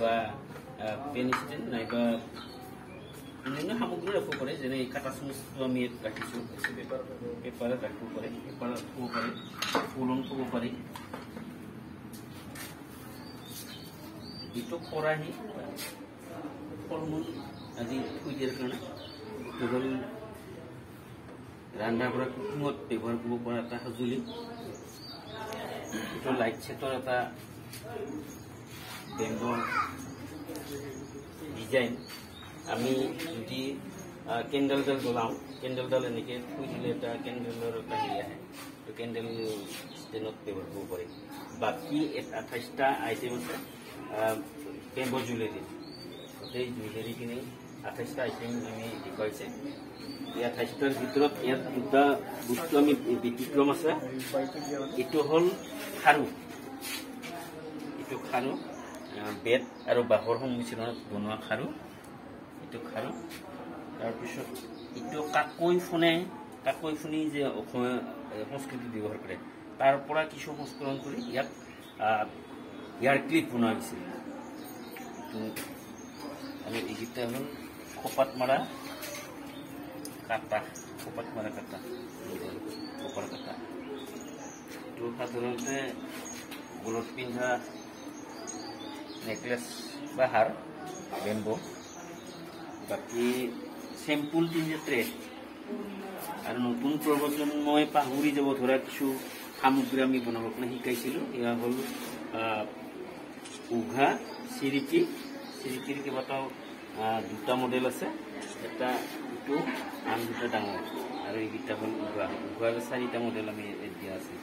বা PAN stand নাইবা অন্যান্য সামগ্ৰী ৰাখিব পাৰে যেনে এই কাটা চামুচটো আমি ৰাখিছোঁ পেপাৰত ৰাখিব পাৰে পেপাৰত থ'ব পাৰে কলম থ'ব পাৰি এইটো খৰাহি ফল মূল আজি থৈ দিয়াৰ কাৰণে এইটো হ'ল ৰন্ধা বঢ়া কুকিঙত ব্যৱহাৰ কৰিব পৰা এটা সঁজুলি এইটো লাইট ছেটৰ এটা বেম্ব'ৰ ডিজাইন আমি যদি কেণ্ডেলডাল জ্বলাওঁ কেণ্ডেলডাল এনেকৈ থৈ দিলে এটা কেণ্ডেলৰ এটা হেৰি আহে তো কেণ্ডেল ষ্টেণ্ডত ব্যৱহাৰ কৰিব পাৰি বাকী 28টা আইটেম আছে বেম্ব'ৰ জুৱেলাৰী গোটেই জুৱেলাৰীখিনি 28টা আইটেম আমি দেখুৱাইছে এই 28টাৰ ভিতৰত ইয়াত দুটা বস্তু আমি ব্যতিক্ৰম আছে এইটো হ'ল খাৰু এইটো খাৰু বেত আৰু বাঁহৰ সংমিশ্ৰণত বনোৱা খাৰু এইটো খাৰু তাৰপিছত এইটো কাকৈ ফুনি যে অসমীয়া সংস্কৃতিত ব্যৱহাৰ কৰে তাৰ পৰা কিছু সংস্কৰণ কৰি ইয়াত ইয়াৰ ক্লিপ বনোৱা হৈছিল আৰু এইকেইটা হ'ল খোপাত মৰা কাটা কপাত এইটো সাধাৰণতে গলত পিন্ধা নেকলেছ বা হাৰ বেম্বো বাকী চেম্পুল তিনিটা ট্ৰে আৰু নতুন প্ৰজন্মই পাহৰি যাব ধৰা কিছু সামগ্ৰী আমি বনাব কাৰণে শিকাইছিলোঁ এয়া হ'ল উঘা চিৰিকিৰ কেইবাটাও দুটা মডেল আছে এটা এইটো আন দুটা ডাঙৰ আৰু এইকেইটা হ'ল উঘাৰ 4টা মডেল আমি দিয়া আছে